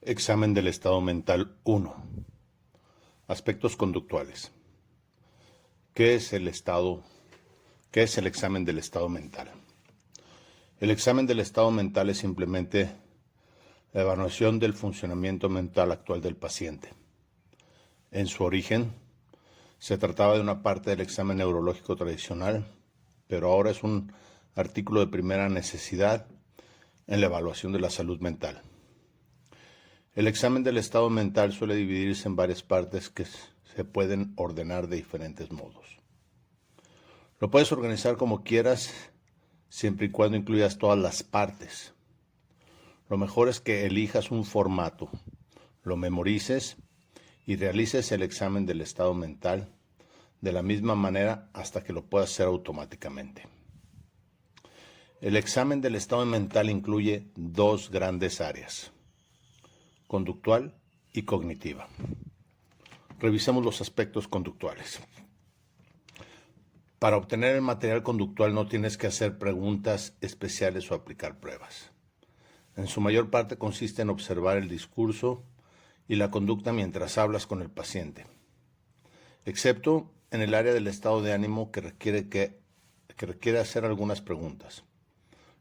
Examen del estado mental 1. Aspectos conductuales. ¿Qué es el examen del estado mental? El examen del estado mental es simplemente la evaluación del funcionamiento mental actual del paciente. En su origen, se trataba de una parte del examen neurológico tradicional, pero ahora es un artículo de primera necesidad en la evaluación de la salud mental. El examen del estado mental suele dividirse en varias partes que se pueden ordenar de diferentes modos. Lo puedes organizar como quieras, siempre y cuando incluyas todas las partes. Lo mejor es que elijas un formato, lo memorices y realices el examen del estado mental de la misma manera hasta que lo puedas hacer automáticamente. El examen del estado mental incluye dos grandes áreas: conductual y cognitiva. Revisemos los aspectos conductuales. Para obtener el material conductual no tienes que hacer preguntas especiales o aplicar pruebas. En su mayor parte consiste en observar el discurso y la conducta mientras hablas con el paciente, excepto en el área del estado de ánimo que requiere hacer algunas preguntas.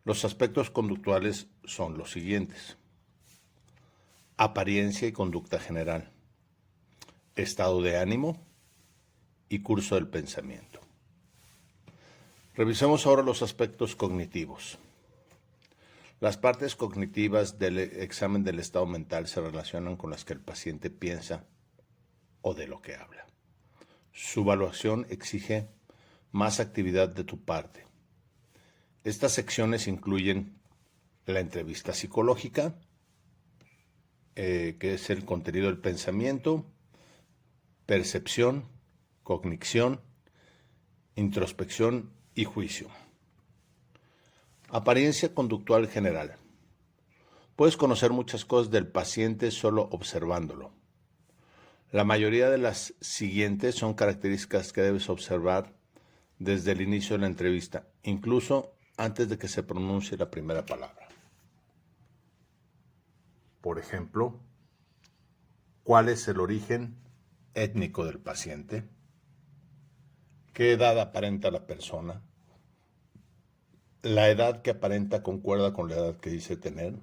Los aspectos conductuales son los siguientes: apariencia y conducta general, estado de ánimo y curso del pensamiento. Revisemos ahora los aspectos cognitivos. Las partes cognitivas del examen del estado mental se relacionan con las que el paciente piensa o de lo que habla. Su evaluación exige más actividad de tu parte. Estas secciones incluyen la entrevista psicológica, que es el contenido del pensamiento, percepción, cognición, introspección y juicio. Apariencia conductual general. Puedes conocer muchas cosas del paciente solo observándolo. La mayoría de las siguientes son características que debes observar desde el inicio de la entrevista, incluso antes de que se pronuncie la primera palabra. Por ejemplo, ¿cuál es el origen étnico del paciente? ¿Qué edad aparenta la persona? ¿La edad que aparenta concuerda con la edad que dice tener?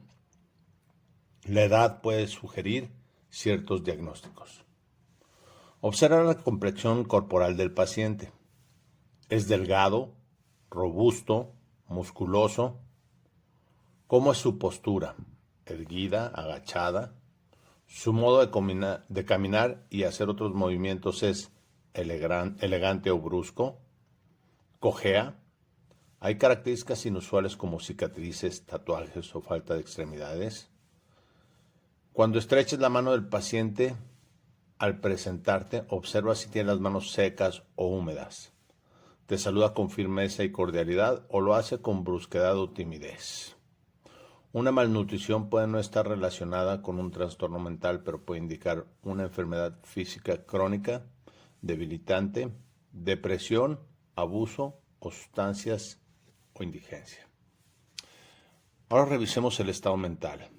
La edad puede sugerir ciertos diagnósticos. Observa la complexión corporal del paciente. ¿Es delgado, robusto, musculoso? ¿Cómo es su postura? ¿Erguida, agachada? ¿Su modo de caminar y hacer otros movimientos es elegante o brusco? ¿Cojea? ¿Hay características inusuales como cicatrices, tatuajes o falta de extremidades? Cuando estreches la mano del paciente al presentarte, observa si tiene las manos secas o húmedas. ¿Te saluda con firmeza y cordialidad o lo hace con brusquedad o timidez? Una malnutrición puede no estar relacionada con un trastorno mental, pero puede indicar una enfermedad física crónica, debilitante, depresión, abuso o sustancias o indigencia. Ahora revisemos el estado mental.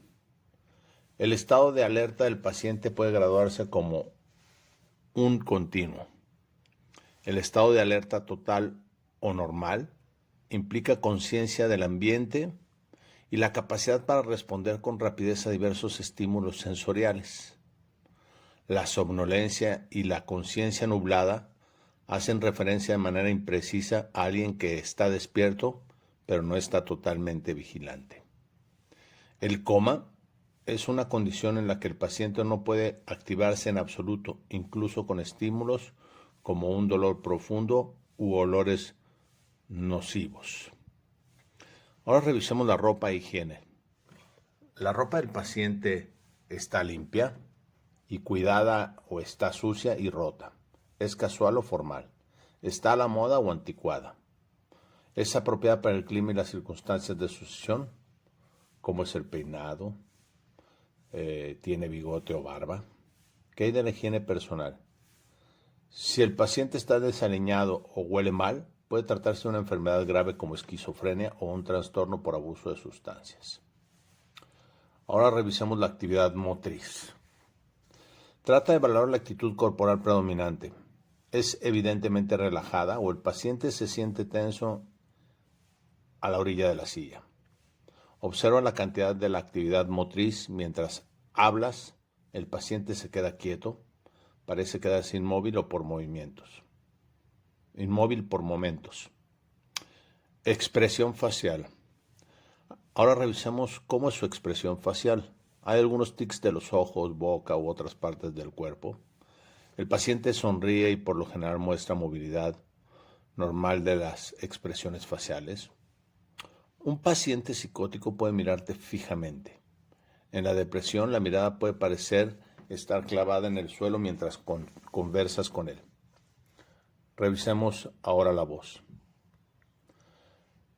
El estado de alerta del paciente puede graduarse como un continuo. El estado de alerta total o normal implica conciencia del ambiente y la capacidad para responder con rapidez a diversos estímulos sensoriales. La somnolencia y la conciencia nublada hacen referencia de manera imprecisa a alguien que está despierto, pero no está totalmente vigilante. El coma es una condición en la que el paciente no puede activarse en absoluto, incluso con estímulos como un dolor profundo u olores nocivos. Ahora revisemos la ropa e higiene. ¿La ropa del paciente está limpia y cuidada o está sucia y rota? ¿Es casual o formal? ¿Está a la moda o anticuada? ¿Es apropiada para el clima y las circunstancias de su sesión? ¿Cómo es el peinado? ¿Tiene bigote o barba? ¿Qué hay de la higiene personal? Si el paciente está desaliñado o huele mal, puede tratarse de una enfermedad grave como esquizofrenia o un trastorno por abuso de sustancias. Ahora revisemos la actividad motriz. Trata de evaluar la actitud corporal predominante. ¿Es evidentemente relajada o el paciente se siente tenso a la orilla de la silla? Observa la cantidad de la actividad motriz mientras hablas. El paciente se queda quieto, parece quedarse inmóvil o por movimientos. Inmóvil por momentos. Expresión facial. Ahora revisemos cómo es su expresión facial. Hay algunos tics de los ojos, boca u otras partes del cuerpo. El paciente sonríe y por lo general muestra movilidad normal de las expresiones faciales. Un paciente psicótico puede mirarte fijamente. En la depresión, la mirada puede parecer estar clavada en el suelo mientras conversas con él. Revisemos ahora la voz.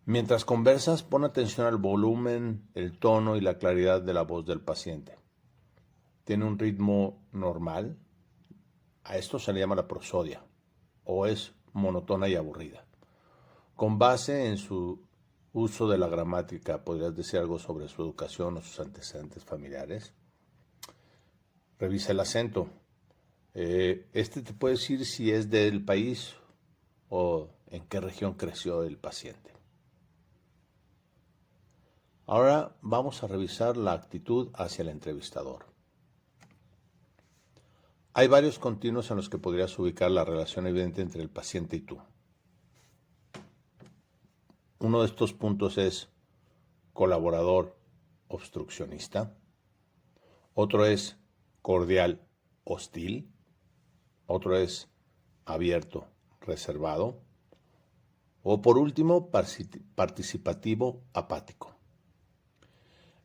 Mientras conversas, pon atención al volumen, el tono y la claridad de la voz del paciente. ¿Tiene un ritmo normal? A esto se le llama la prosodia, o es monótona y aburrida. Con base en su uso de la gramática, ¿podrías decir algo sobre su educación o sus antecedentes familiares? Revisa el acento. Este te puede decir si es del país o en qué región creció el paciente. Ahora vamos a revisar la actitud hacia el entrevistador. Hay varios continuos en los que podrías ubicar la relación evidente entre el paciente y tú. Uno de estos puntos es colaborador obstruccionista. Otro es cordial hostil. Otro es abierto reservado. O por último, participativo apático.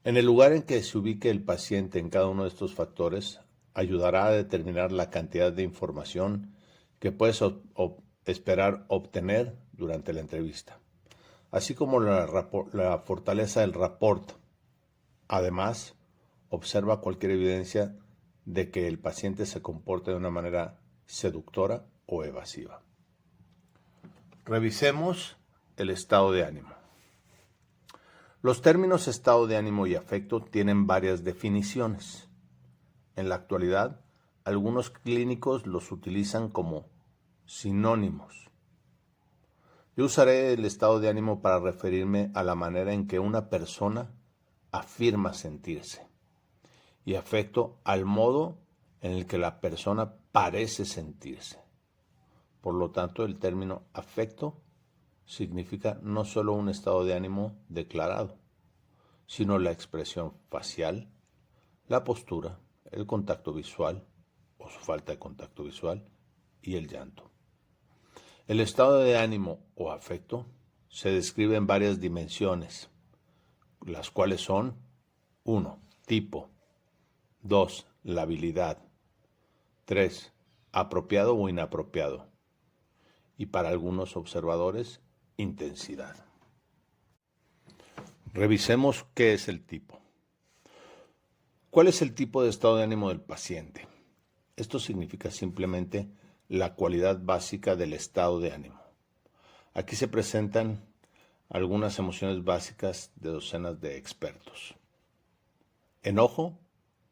En el lugar en que se ubique el paciente en cada uno de estos factores, ayudará a determinar la cantidad de información que puedes esperar obtener durante la entrevista, así como la fortaleza del rapport. Además, observa cualquier evidencia de que el paciente se comporte de una manera seductora o evasiva. Revisemos el estado de ánimo. Los términos estado de ánimo y afecto tienen varias definiciones. En la actualidad, algunos clínicos los utilizan como sinónimos. Yo usaré el estado de ánimo para referirme a la manera en que una persona afirma sentirse, y afecto al modo en el que la persona parece sentirse. Por lo tanto, el término afecto significa no solo un estado de ánimo declarado, sino la expresión facial, la postura, el contacto visual o su falta de contacto visual y el llanto. El estado de ánimo o afecto se describe en varias dimensiones, las cuales son 1. Tipo. 2. La habilidad. 3. Apropiado o inapropiado. Y para algunos observadores, intensidad. Revisemos qué es el tipo. ¿Cuál es el tipo de estado de ánimo del paciente? Esto significa simplemente la cualidad básica del estado de ánimo. Aquí se presentan algunas emociones básicas de docenas de expertos. Enojo,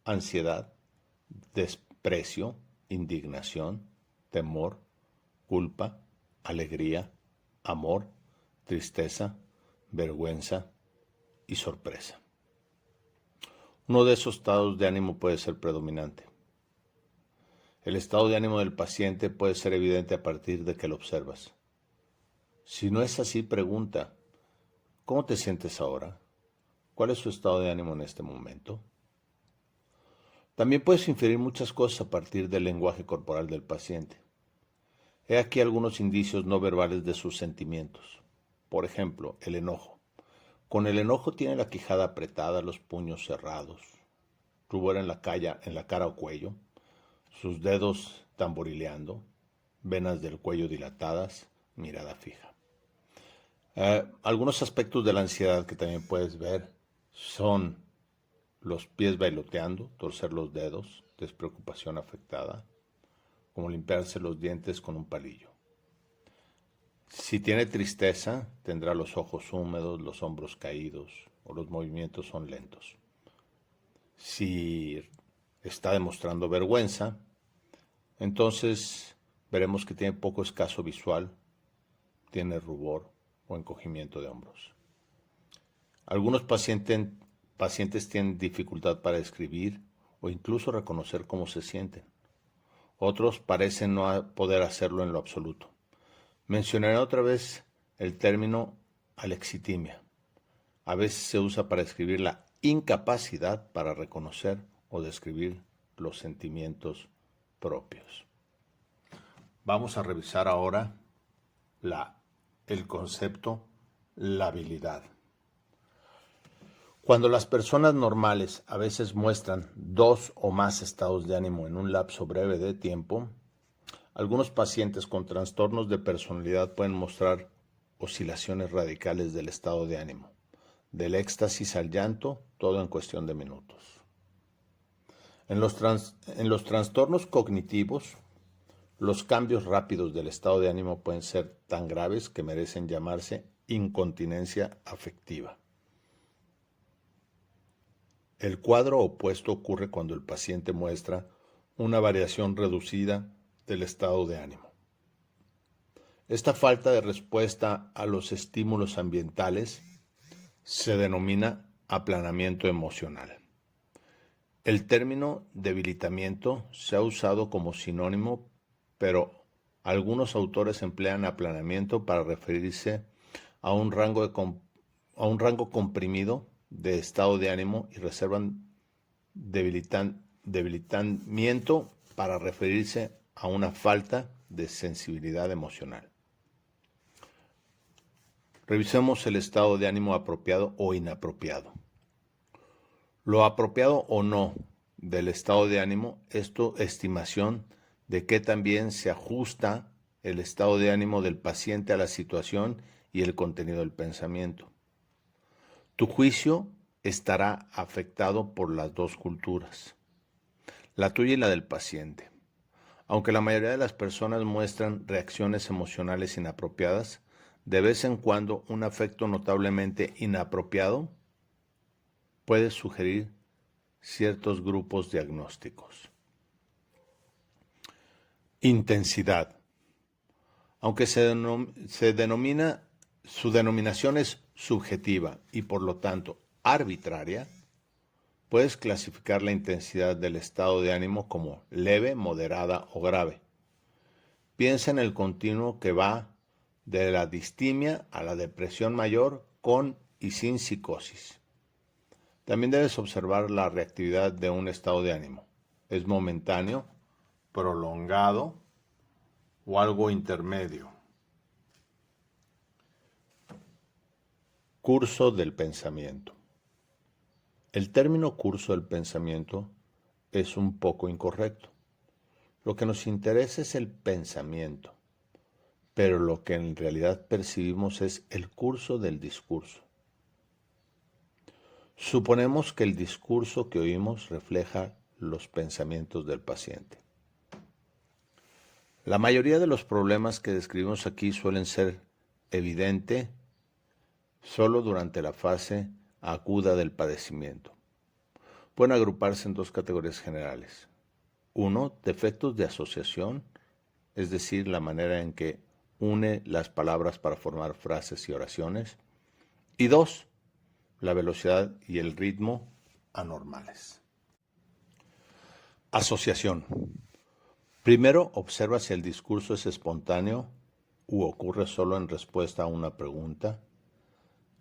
ansiedad, desprecio, indignación, temor, culpa, alegría, amor, tristeza, vergüenza y sorpresa. Uno de esos estados de ánimo puede ser predominante. El estado de ánimo del paciente puede ser evidente a partir de que lo observas. Si no es así, pregunta, ¿cómo te sientes ahora? ¿Cuál es su estado de ánimo en este momento? También puedes inferir muchas cosas a partir del lenguaje corporal del paciente. He aquí algunos indicios no verbales de sus sentimientos. Por ejemplo, el enojo. Con el enojo tiene la quijada apretada, los puños cerrados, rubor en la cara o cuello, sus dedos tamborileando, venas del cuello dilatadas, mirada fija. Algunos aspectos de la ansiedad que también puedes ver son los pies bailoteando, torcer los dedos, despreocupación afectada, como limpiarse los dientes con un palillo. Si tiene tristeza, tendrá los ojos húmedos, los hombros caídos o los movimientos son lentos. Si está demostrando vergüenza, entonces veremos que tiene poco escaso visual, tiene rubor o encogimiento de hombros. Algunos pacientes tienen dificultad para escribir o incluso reconocer cómo se sienten. Otros parecen no poder hacerlo en lo absoluto. Mencionaré otra vez el término alexitimia. A veces se usa para describir la incapacidad para reconocer o describir los sentimientos propios. Vamos a revisar ahora el concepto labilidad. Cuando las personas normales a veces muestran 2 o más estados de ánimo en un lapso breve de tiempo, algunos pacientes con trastornos de personalidad pueden mostrar oscilaciones radicales del estado de ánimo, del éxtasis al llanto, todo en cuestión de minutos. En los trastornos cognitivos, los cambios rápidos del estado de ánimo pueden ser tan graves que merecen llamarse incontinencia afectiva. El cuadro opuesto ocurre cuando el paciente muestra una variación reducida del estado de ánimo. Esta falta de respuesta a los estímulos ambientales se denomina aplanamiento emocional. El término debilitamiento se ha usado como sinónimo, pero algunos autores emplean aplanamiento para referirse a un rango comprimido de estado de ánimo y reservan debilitamiento para referirse a una falta de sensibilidad emocional. Revisemos el estado de ánimo apropiado o inapropiado. Lo apropiado o no del estado de ánimo es tu estimación de que también se ajusta el estado de ánimo del paciente a la situación y el contenido del pensamiento. Tu juicio estará afectado por las dos culturas, la tuya y la del paciente. Aunque la mayoría de las personas muestran reacciones emocionales inapropiadas, de vez en cuando un afecto notablemente inapropiado puede sugerir ciertos grupos diagnósticos. Intensidad. Aunque su denominación es subjetiva y por lo tanto arbitraria, puedes clasificar la intensidad del estado de ánimo como leve, moderada o grave. Piensa en el continuo que va de la distimia a la depresión mayor con y sin psicosis. También debes observar la reactividad de un estado de ánimo. ¿Es momentáneo, prolongado o algo intermedio? Curso del pensamiento. El término curso del pensamiento es un poco incorrecto. Lo que nos interesa es el pensamiento, pero lo que en realidad percibimos es el curso del discurso. Suponemos que el discurso que oímos refleja los pensamientos del paciente. La mayoría de los problemas que describimos aquí suelen ser evidentes solo durante la fase aguda del padecimiento. Pueden agruparse en dos categorías generales. 1. Defectos de asociación, es decir, la manera en que une las palabras para formar frases y oraciones. Y 2. La velocidad y el ritmo anormales. Asociación. Primero, observa si el discurso es espontáneo u ocurre solo en respuesta a una pregunta.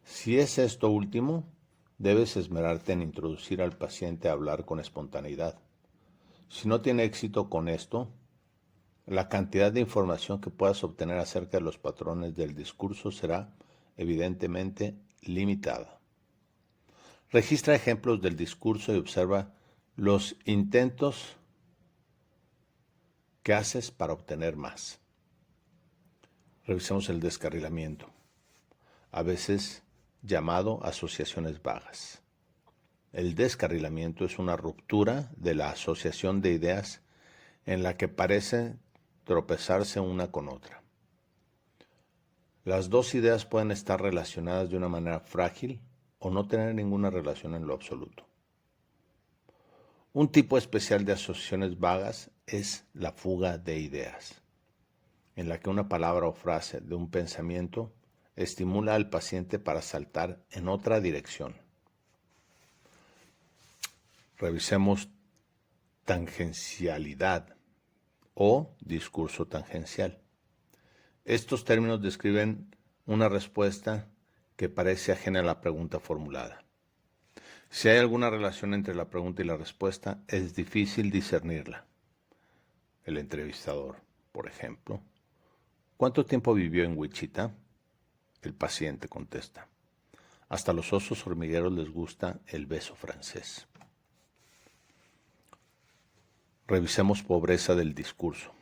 Si es esto último, debes esmerarte en introducir al paciente a hablar con espontaneidad. Si no tiene éxito con esto, la cantidad de información que puedas obtener acerca de los patrones del discurso será evidentemente limitada. Registra ejemplos del discurso y observa los intentos que haces para obtener más. Revisemos el descarrilamiento, a veces llamado asociaciones vagas. El descarrilamiento es una ruptura de la asociación de ideas en la que parece tropezarse una con otra. Las dos ideas pueden estar relacionadas de una manera frágil o no tener ninguna relación en lo absoluto. Un tipo especial de asociaciones vagas es la fuga de ideas, en la que una palabra o frase de un pensamiento estimula al paciente para saltar en otra dirección. Revisemos tangencialidad o discurso tangencial. Estos términos describen una respuesta que parece ajena a la pregunta formulada. Si hay alguna relación entre la pregunta y la respuesta, es difícil discernirla. El entrevistador, por ejemplo, ¿cuánto tiempo vivió en Wichita? El paciente contesta, hasta los osos hormigueros les gusta el beso francés. Revisemos pobreza del discurso.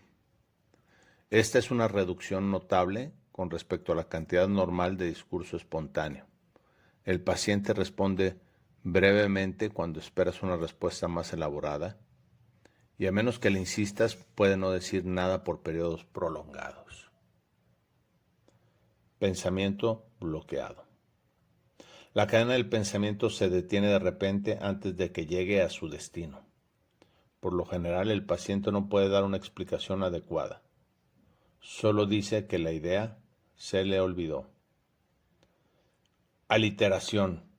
Esta es una reducción notable con respecto a la cantidad normal de discurso espontáneo. El paciente responde brevemente cuando esperas una respuesta más elaborada y a menos que le insistas puede no decir nada por periodos prolongados. Pensamiento bloqueado. La cadena del pensamiento se detiene de repente antes de que llegue a su destino. Por lo general, el paciente no puede dar una explicación adecuada. Solo dice que la idea se le olvidó. Aliteración.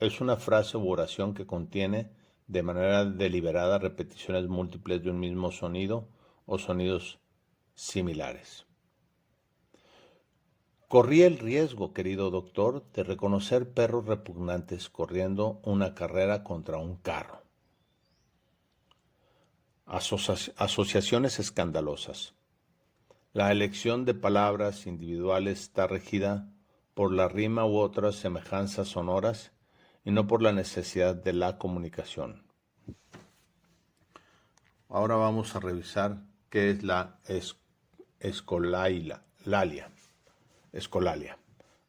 Es una frase u oración que contiene de manera deliberada repeticiones múltiples de un mismo sonido o sonidos similares. Corrí el riesgo, querido doctor, de reconocer perros repugnantes corriendo una carrera contra un carro. Asociaciones escandalosas. La elección de palabras individuales está regida por la rima u otras semejanzas sonoras y no por la necesidad de la comunicación. Ahora vamos a revisar qué es la escolalia.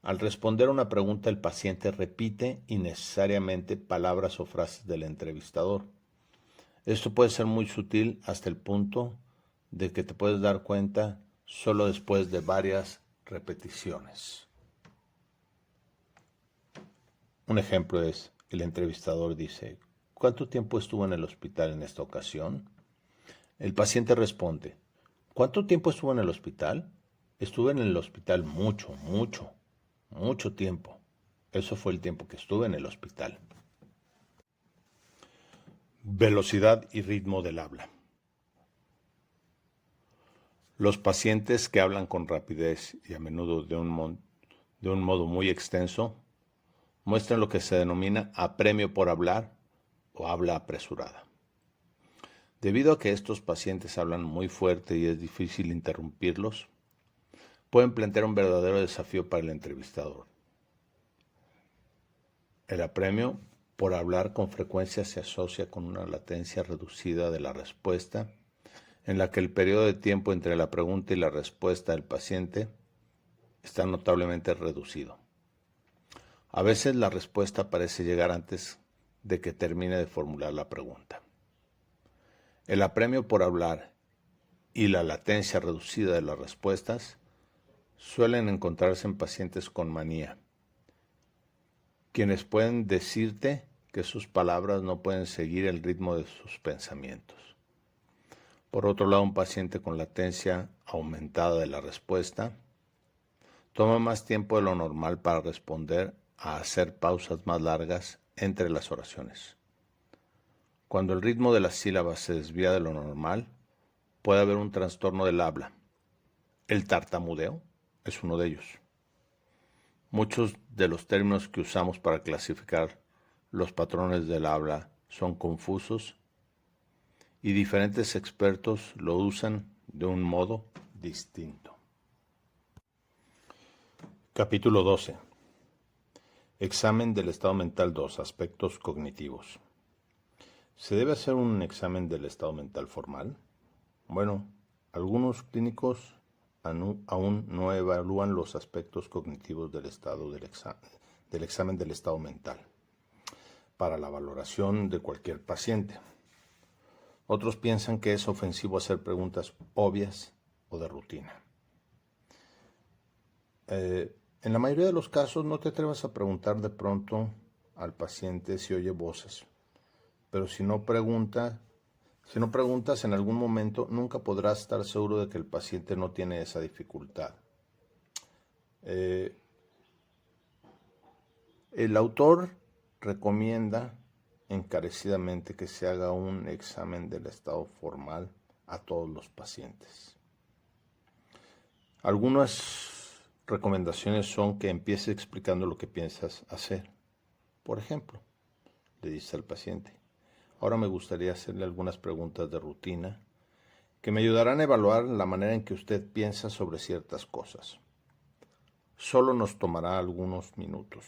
Al responder a una pregunta, el paciente repite innecesariamente palabras o frases del entrevistador. Esto puede ser muy sutil hasta el punto de que te puedes dar cuenta solo después de varias repeticiones. Un ejemplo es, el entrevistador dice, ¿cuánto tiempo estuvo en el hospital en esta ocasión? El paciente responde, ¿cuánto tiempo estuvo en el hospital? Estuve en el hospital mucho tiempo. Eso fue el tiempo que estuve en el hospital. Velocidad y ritmo del habla. Los pacientes que hablan con rapidez y a menudo de un modo muy extenso muestran lo que se denomina apremio por hablar o habla apresurada. Debido a que estos pacientes hablan muy fuerte y es difícil interrumpirlos, pueden plantear un verdadero desafío para el entrevistador. El apremio por hablar con frecuencia se asocia con una latencia reducida de la respuesta, en la que el periodo de tiempo entre la pregunta y la respuesta del paciente está notablemente reducido. A veces la respuesta parece llegar antes de que termine de formular la pregunta. El apremio por hablar y la latencia reducida de las respuestas suelen encontrarse en pacientes con manía, quienes pueden decirte que sus palabras no pueden seguir el ritmo de sus pensamientos. Por otro lado, un paciente con latencia aumentada de la respuesta toma más tiempo de lo normal para responder a hacer pausas más largas entre las oraciones. Cuando el ritmo de las sílabas se desvía de lo normal, puede haber un trastorno del habla. El tartamudeo es uno de ellos. Muchos de los términos que usamos para clasificar los patrones del habla son confusos y diferentes expertos lo usan de un modo distinto. Capítulo 12. Examen del estado mental 2. Aspectos cognitivos. ¿Se debe hacer un examen del estado mental formal? Bueno, algunos clínicos aún no evalúan los aspectos cognitivos del examen del estado mental para la valoración de cualquier paciente. Otros piensan que es ofensivo hacer preguntas obvias o de rutina. En la mayoría de los casos no te atrevas a preguntar de pronto al paciente si oye voces, pero si no preguntas en algún momento, nunca podrás estar seguro de que el paciente no tiene esa dificultad. El autor recomienda encarecidamente que se haga un examen del estado formal a todos los pacientes. Algunas recomendaciones son que empieces explicando lo que piensas hacer. Por ejemplo, le dice al paciente: ahora me gustaría hacerle algunas preguntas de rutina que me ayudarán a evaluar la manera en que usted piensa sobre ciertas cosas. Solo nos tomará algunos minutos.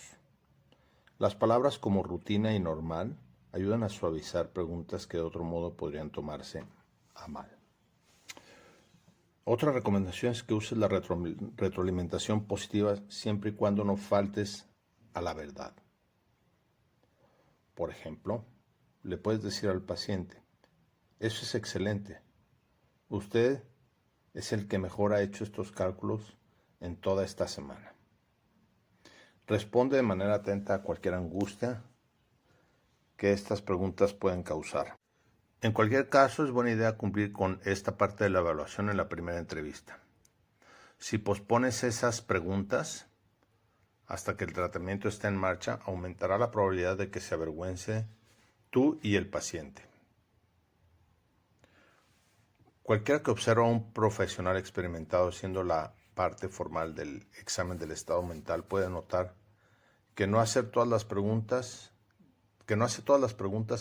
Las palabras como rutina y normal ayudan a suavizar preguntas que de otro modo podrían tomarse a mal. Otra recomendación es que uses la retroalimentación positiva siempre y cuando no faltes a la verdad. Por ejemplo, le puedes decir al paciente: eso es excelente. Usted es el que mejor ha hecho estos cálculos en toda esta semana. Responde de manera atenta a cualquier angustia que estas preguntas pueden causar. En cualquier caso, es buena idea cumplir con esta parte de la evaluación en la primera entrevista. Si pospones esas preguntas hasta que el tratamiento esté en marcha, aumentará la probabilidad de que se avergüence tú y el paciente. Cualquiera que observa a un profesional experimentado haciendo la parte formal del examen del estado mental puede notar que no hace todas las preguntas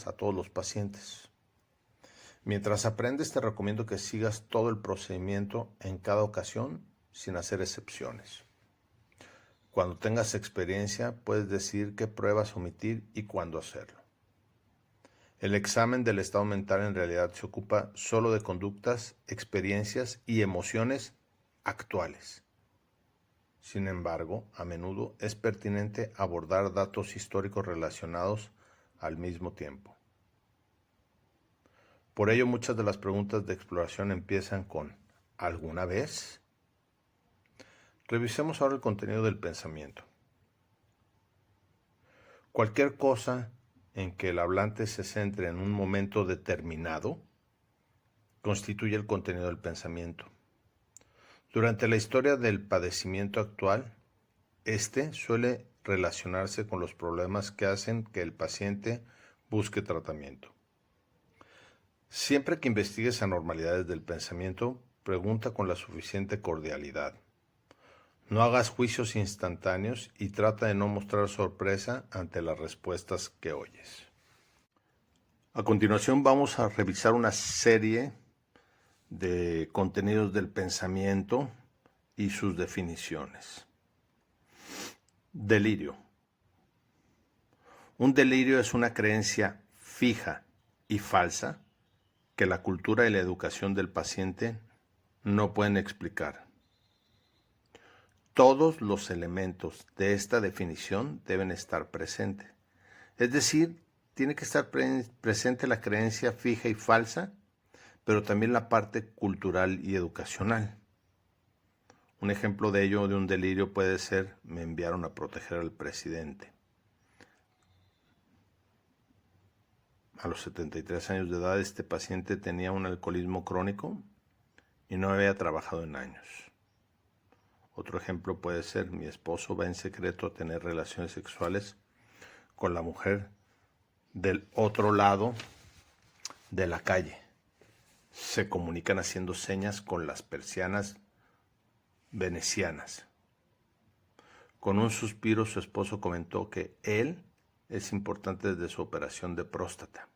a todos los pacientes. Mientras aprendes, te recomiendo que sigas todo el procedimiento en cada ocasión sin hacer excepciones. Cuando tengas experiencia, puedes decidir qué pruebas omitir y cuándo hacerlo. El examen del estado mental en realidad se ocupa solo de conductas, experiencias y emociones actuales. Sin embargo, a menudo es pertinente abordar datos históricos relacionados al mismo tiempo. Por ello, muchas de las preguntas de exploración empiezan con ¿alguna vez? Revisemos ahora el contenido del pensamiento. Cualquier cosa en que el hablante se centre en un momento determinado constituye el contenido del pensamiento. Durante la historia del padecimiento actual, este suele relacionarse con los problemas que hacen que el paciente busque tratamiento. Siempre que investigues anormalidades del pensamiento, pregunta con la suficiente cordialidad. No hagas juicios instantáneos y trata de no mostrar sorpresa ante las respuestas que oyes. A continuación vamos a revisar una serie de contenidos del pensamiento y sus definiciones. Delirio. Un delirio es una creencia fija y falsa que la cultura y la educación del paciente no pueden explicar. Todos los elementos de esta definición deben estar presentes. Es decir, tiene que estar presente la creencia fija y falsa, pero también la parte cultural y educacional. Un ejemplo de ello, de un delirio, puede ser: me enviaron a proteger al presidente. A los 73 años de edad, este paciente tenía un alcoholismo crónico y no había trabajado en años. Otro ejemplo puede ser: mi esposo va en secreto a tener relaciones sexuales con la mujer del otro lado de la calle. Se comunican haciendo señas con las persianas venecianas. Con un suspiro, su esposo comentó que él es importante desde su operación de próstata.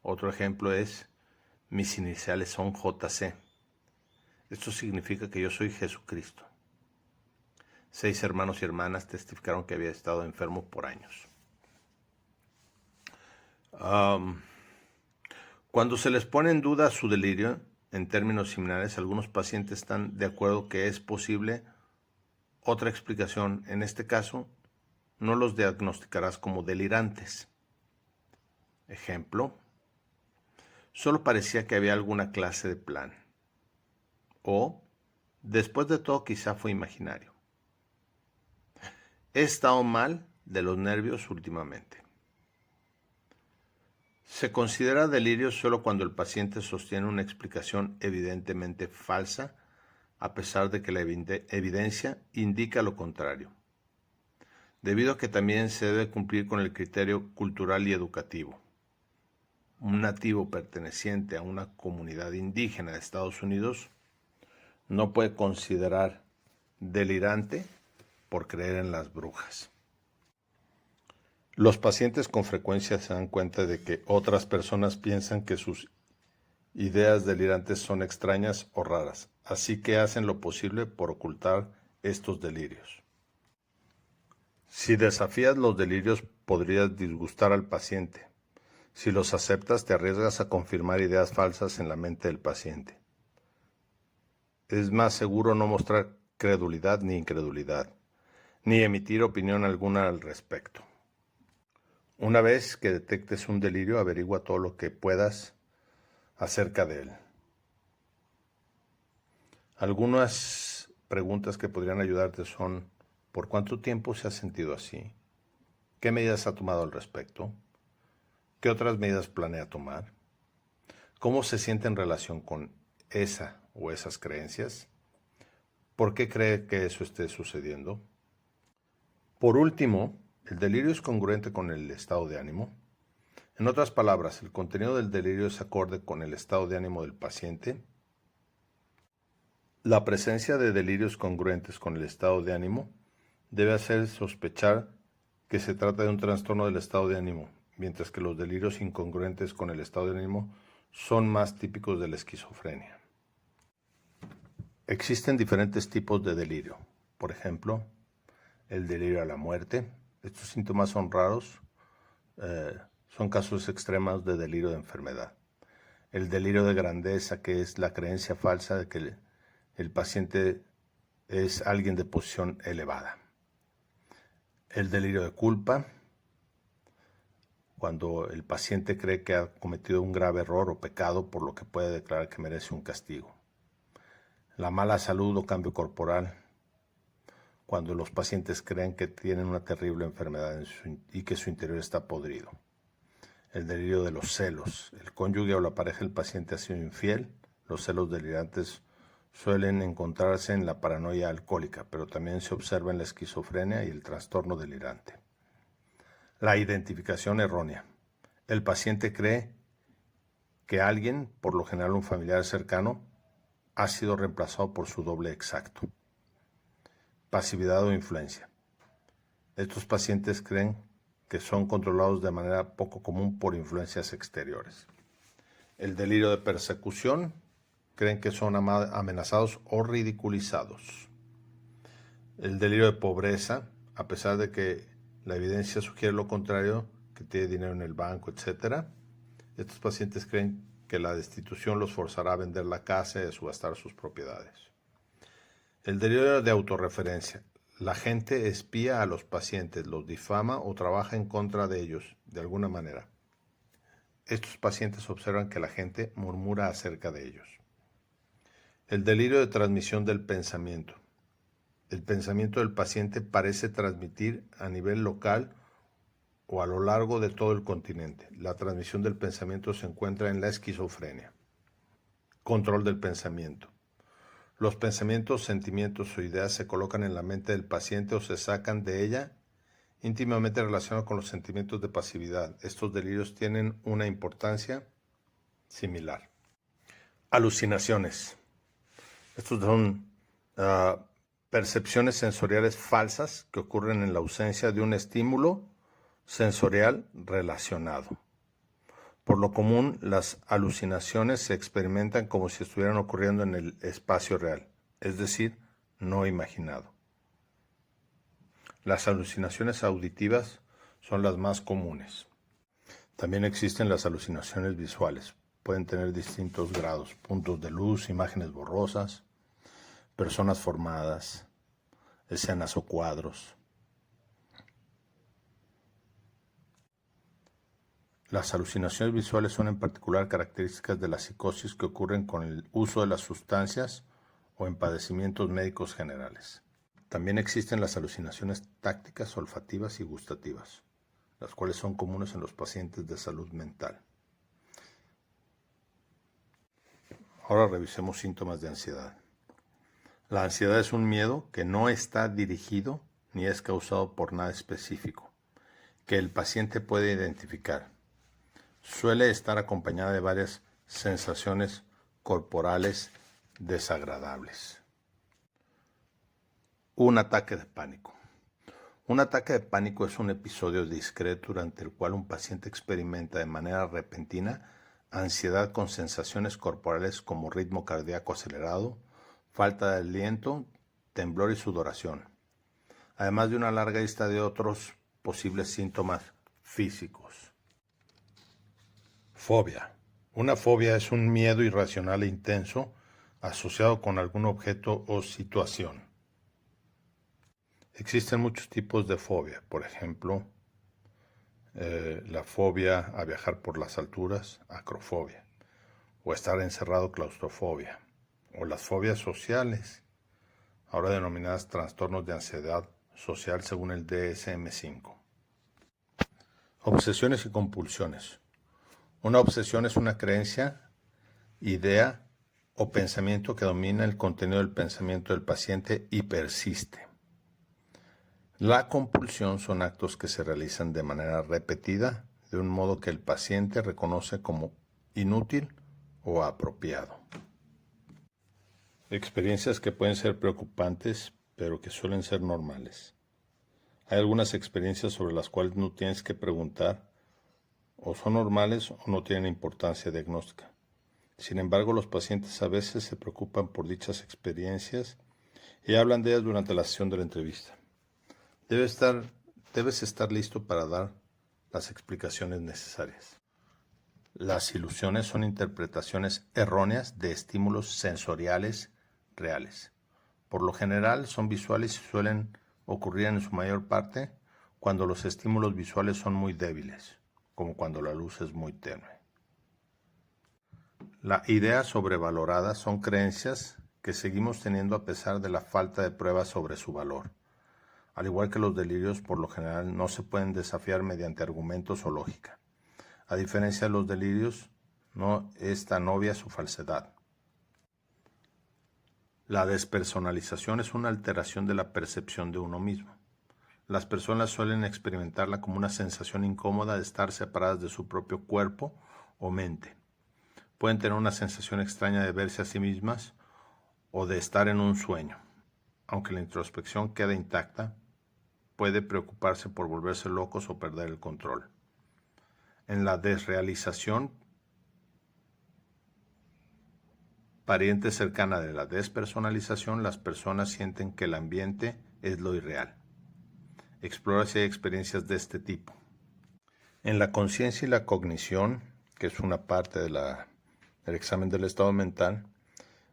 Otro ejemplo es: mis iniciales son JC. Esto significa que yo soy Jesucristo. 6 hermanos y hermanas testificaron que había estado enfermo por años. Cuando se les pone en duda su delirio, en términos similares, algunos pacientes están de acuerdo que es posible otra explicación. En este caso, no los diagnosticarás como delirantes. Ejemplo: solo parecía que había alguna clase de plan. O, después de todo, quizá fue imaginario. He estado mal de los nervios últimamente. Se considera delirio solo cuando el paciente sostiene una explicación evidentemente falsa, a pesar de que la evidencia indica lo contrario, debido a que también se debe cumplir con el criterio cultural y educativo. Un nativo perteneciente a una comunidad indígena de Estados Unidos no puede considerar delirante por creer en las brujas. Los pacientes con frecuencia se dan cuenta de que otras personas piensan que sus ideas delirantes son extrañas o raras, así que hacen lo posible por ocultar estos delirios. Si desafías los delirios, podrías disgustar al paciente. Si los aceptas, te arriesgas a confirmar ideas falsas en la mente del paciente. Es más seguro no mostrar credulidad ni incredulidad, ni emitir opinión alguna al respecto. Una vez que detectes un delirio, averigua todo lo que puedas acerca de él. Algunas preguntas que podrían ayudarte son: ¿por cuánto tiempo se ha sentido así? ¿Qué medidas ha tomado al respecto? ¿Qué otras medidas planea tomar? ¿Cómo se siente en relación con esa o esas creencias? ¿Por qué cree que eso esté sucediendo? Por último, ¿el delirio es congruente con el estado de ánimo? En otras palabras, ¿el contenido del delirio es acorde con el estado de ánimo del paciente? La presencia de delirios congruentes con el estado de ánimo debe hacer sospechar que se trata de un trastorno del estado de ánimo, mientras que los delirios incongruentes con el estado de ánimo son más típicos de la esquizofrenia. Existen diferentes tipos de delirio. Por ejemplo, el delirio a la muerte. Estos síntomas son raros, son casos extremos de delirio de enfermedad. El delirio de grandeza, que es la creencia falsa de que el paciente es alguien de posición elevada. El delirio de culpa, cuando el paciente cree que ha cometido un grave error o pecado, por lo que puede declarar que merece un castigo. La mala salud o cambio corporal, cuando los pacientes creen que tienen una terrible enfermedad y que su interior está podrido. El delirio de los celos, el cónyuge o la pareja del paciente ha sido infiel. Los celos delirantes suelen encontrarse en la paranoia alcohólica, pero también se observa en la esquizofrenia y el trastorno delirante. La identificación errónea. El paciente cree que alguien, por lo general un familiar cercano, ha sido reemplazado por su doble exacto. Pasividad o influencia. Estos pacientes creen que son controlados de manera poco común por influencias exteriores. El delirio de persecución. Creen que son amenazados o ridiculizados. El delirio de pobreza, a pesar de que la evidencia sugiere lo contrario, que tiene dinero en el banco, etc. Estos pacientes creen que la destitución los forzará a vender la casa y a subastar sus propiedades. El delirio de autorreferencia. La gente espía a los pacientes, los difama o trabaja en contra de ellos, de alguna manera. Estos pacientes observan que la gente murmura acerca de ellos. El delirio de transmisión del pensamiento. El pensamiento del paciente parece transmitir a nivel local o a lo largo de todo el continente. La transmisión del pensamiento se encuentra en la esquizofrenia. Control del pensamiento. Los pensamientos, sentimientos o ideas se colocan en la mente del paciente o se sacan de ella, íntimamente relacionados con los sentimientos de pasividad. Estos delirios tienen una importancia similar. Alucinaciones. Estos son percepciones sensoriales falsas que ocurren en la ausencia de un estímulo sensorial relacionado. Por lo común, las alucinaciones se experimentan como si estuvieran ocurriendo en el espacio real, es decir, no imaginado. Las alucinaciones auditivas son las más comunes. También existen las alucinaciones visuales. Pueden tener distintos grados, puntos de luz, imágenes borrosas, personas formadas, escenas o cuadros. Las alucinaciones visuales son en particular características de la psicosis que ocurren con el uso de las sustancias o en padecimientos médicos generales. También existen las alucinaciones tácticas, olfativas y gustativas, las cuales son comunes en los pacientes de salud mental. Ahora revisemos síntomas de ansiedad. La ansiedad es un miedo que no está dirigido ni es causado por nada específico, que el paciente puede identificar. Suele estar acompañada de varias sensaciones corporales desagradables. Un ataque de pánico. Un ataque de pánico es un episodio discreto durante el cual un paciente experimenta de manera repentina ansiedad con sensaciones corporales como ritmo cardíaco acelerado, falta de aliento, temblor y sudoración, además de una larga lista de otros posibles síntomas físicos. Fobia. Una fobia es un miedo irracional e intenso asociado con algún objeto o situación. Existen muchos tipos de fobia, por ejemplo, la fobia a viajar por las alturas, acrofobia, o estar encerrado, claustrofobia, o las fobias sociales, ahora denominadas trastornos de ansiedad social según el DSM-5. Obsesiones y compulsiones. Una obsesión es una creencia, idea o pensamiento que domina el contenido del pensamiento del paciente y persiste. La compulsión son actos que se realizan de manera repetida, de un modo que el paciente reconoce como inútil o apropiado. Experiencias que pueden ser preocupantes, pero que suelen ser normales. Hay algunas experiencias sobre las cuales no tienes que preguntar, o son normales o no tienen importancia diagnóstica. Sin embargo, los pacientes a veces se preocupan por dichas experiencias y hablan de ellas durante la sesión de la entrevista. Debes estar listo para dar las explicaciones necesarias. Las ilusiones son interpretaciones erróneas de estímulos sensoriales reales. Por lo general son visuales y suelen ocurrir en su mayor parte cuando los estímulos visuales son muy débiles, como cuando la luz es muy tenue. Las ideas sobrevaloradas son creencias que seguimos teniendo a pesar de la falta de pruebas sobre su valor. Al igual que los delirios, por lo general no se pueden desafiar mediante argumentos o lógica. A diferencia de los delirios, no es tan obvia su falsedad. La despersonalización es una alteración de la percepción de uno mismo. Las personas suelen experimentarla como una sensación incómoda de estar separadas de su propio cuerpo o mente. Pueden tener una sensación extraña de verse a sí mismas o de estar en un sueño. Aunque la introspección queda intacta, puede preocuparse por volverse locos o perder el control. En la desrealización, pariente cercana de la despersonalización, las personas sienten que el ambiente es lo irreal. Explora si hay experiencias de este tipo. En la conciencia y la cognición, que es una parte del examen del estado mental,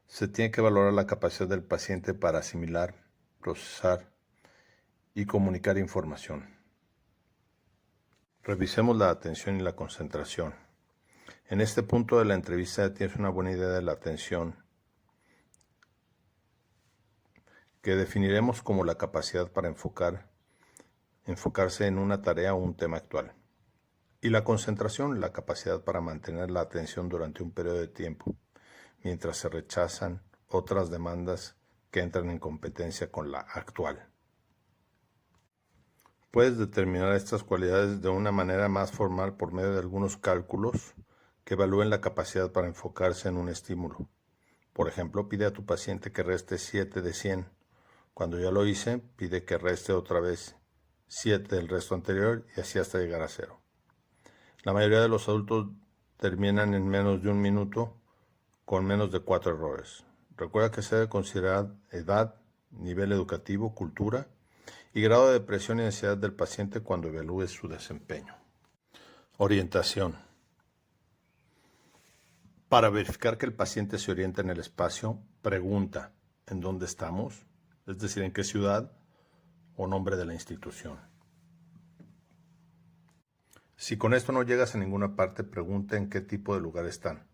se tiene que valorar la capacidad del paciente para asimilar, procesar y comunicar información. Revisemos la atención y la concentración. En este punto de la entrevista tienes una buena idea de la atención, que definiremos como la capacidad para enfocarse en una tarea o un tema actual. Y la concentración, la capacidad para mantener la atención durante un periodo de tiempo, mientras se rechazan otras demandas que entran en competencia con la actual. Puedes determinar estas cualidades de una manera más formal por medio de algunos cálculos que evalúen la capacidad para enfocarse en un estímulo. Por ejemplo, pide a tu paciente que reste 7 de 100. Cuando ya lo hice, pide que reste otra vez 7 del resto anterior y así hasta llegar a 0. La mayoría de los adultos terminan en menos de un minuto con menos de 4 errores. Recuerda que se debe considerar edad, nivel educativo, cultura y grado de depresión y ansiedad del paciente cuando evalúes su desempeño. Orientación. Para verificar que el paciente se orienta en el espacio, pregunta ¿en dónde estamos? Es decir, ¿en qué ciudad? O nombre de la institución. Si con esto no llegas a ninguna parte, pregunta en qué tipo de lugar están.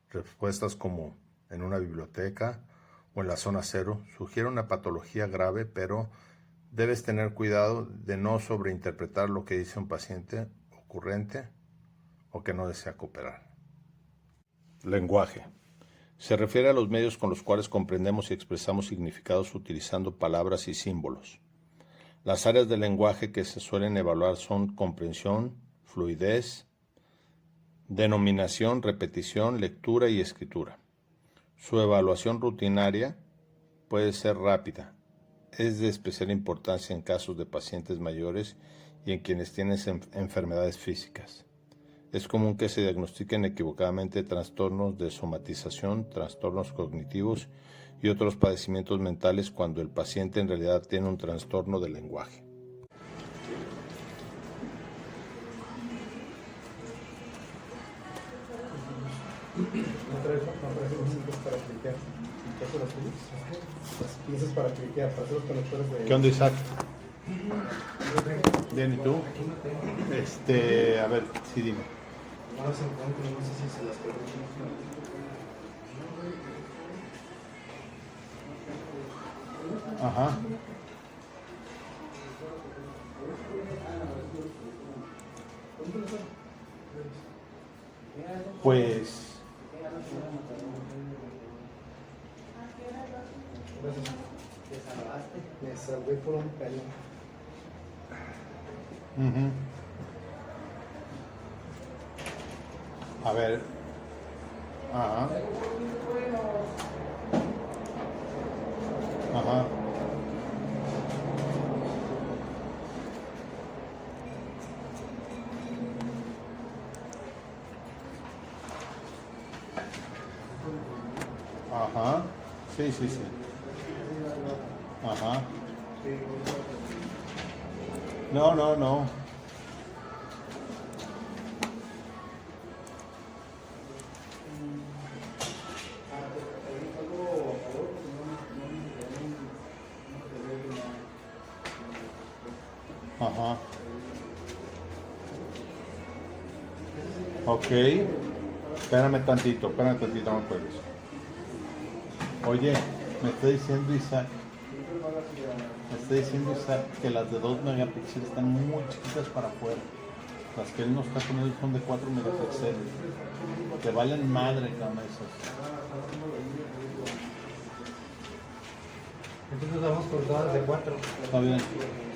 Respuestas como en una biblioteca o en la zona 0 sugieren una patología grave, pero debes tener cuidado de no sobreinterpretar lo que dice un paciente ocurrente o que no desea cooperar. Lenguaje. Se refiere a los medios con los cuales comprendemos y expresamos significados utilizando palabras y símbolos. Las áreas del lenguaje que se suelen evaluar son comprensión, fluidez, denominación, repetición, lectura y escritura. Su evaluación rutinaria puede ser rápida. Es de especial importancia en casos de pacientes mayores y en quienes tienen enfermedades físicas. Es común que se diagnostiquen equivocadamente trastornos de somatización, trastornos cognitivos y otros padecimientos mentales cuando el paciente en realidad tiene un trastorno del lenguaje. No traes los cintos para cliquear. Las pinzas para cliquear, para hacer los conectores de... ¿Qué onda, Isaac? Bien, ¿y tú? A ver, sí, dime. No se encuentran, no sé si se las perdí. Ajá. Pues... Me salvé por un pelo. A ver. Ajá. Ajá. Ajá. Sí, sí, sí. Ajá. No, no, no. Ajá. Ok. Espérame tantito, no me cuelgues. Oye, me está diciendo Isaac que las de 2 megapíxeles están muy chiquitas para afuera. Las que él nos está poniendo son de 4 megapíxeles. Que valen madre, cabrón, esas. Entonces vamos por todas de 4. Está bien.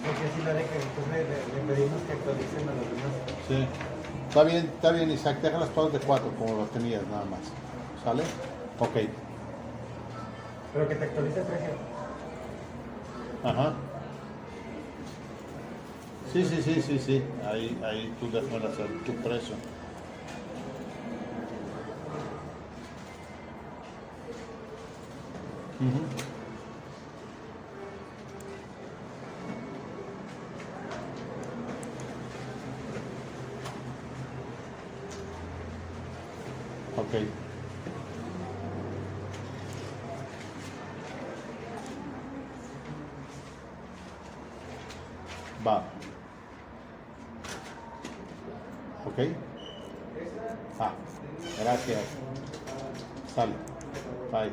Porque así la deja, después le pedimos que actualicen a los demás. Sí. Está bien, Isaac. Déjalas todas de 4 como las tenías, nada más. ¿Sale? Ok. Pero que te actualice el precio. Ajá. Sí. Ahí tú déjame hacer tu precio. Ok. Va. Ok. Gracias. Sale. Bye.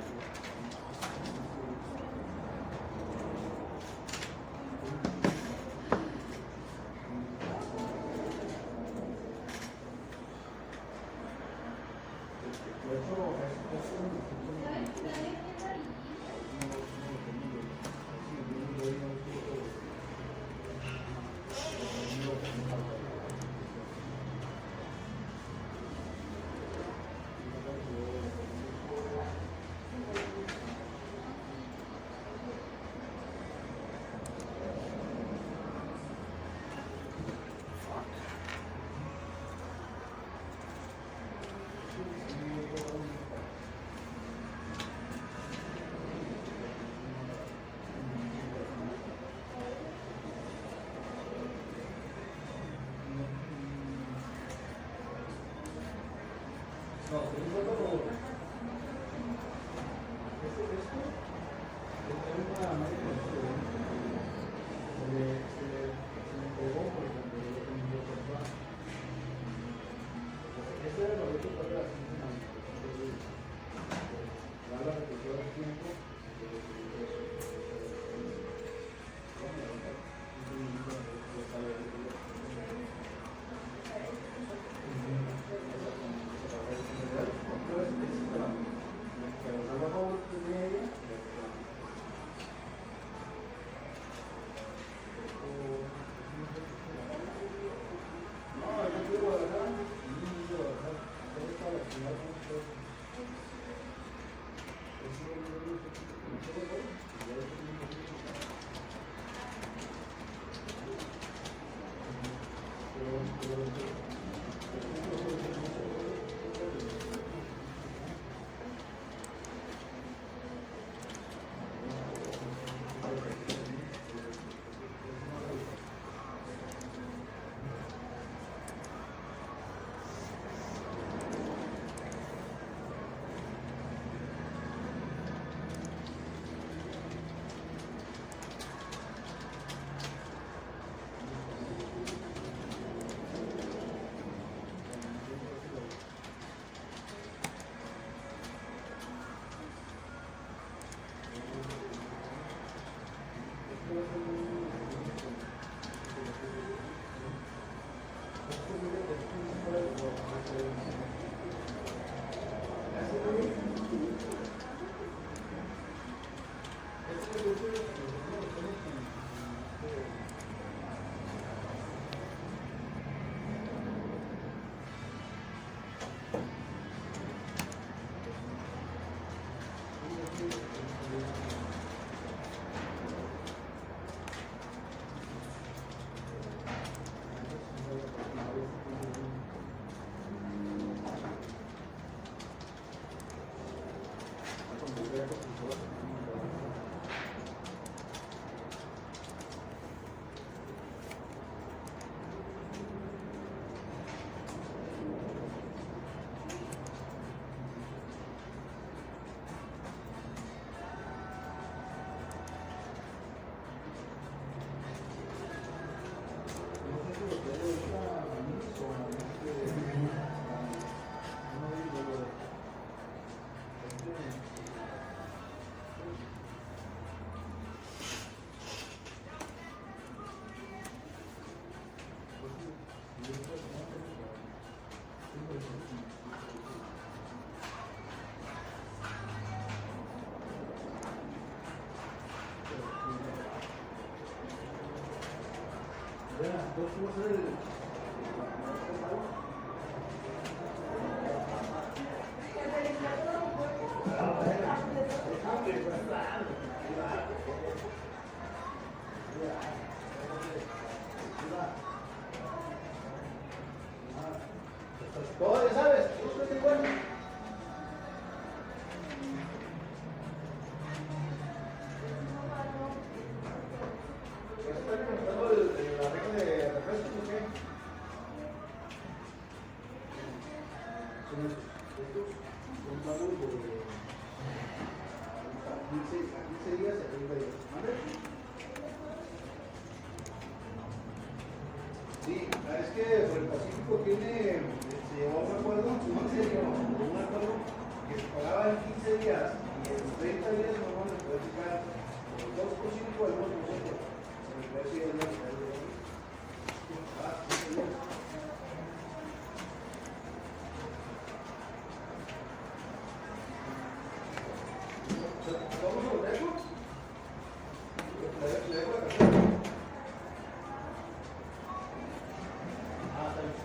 Todo, ya sabes, tú estás igual. ¿Estás preguntando la regla de refrescos o qué? Son pagos de 15 días a 30 días. ¿Vale? Sí, es que por el Pacífico tiene, se llevó un acuerdo, no se llevó un acuerdo que se pagaba en 15 días y en 30 días no vamos a poder sacar el 2% al 2%. Se me puede decir el 15 días. ¿Vamos a lo dejo? ¿Le dejo la cartera? Ah, está bien.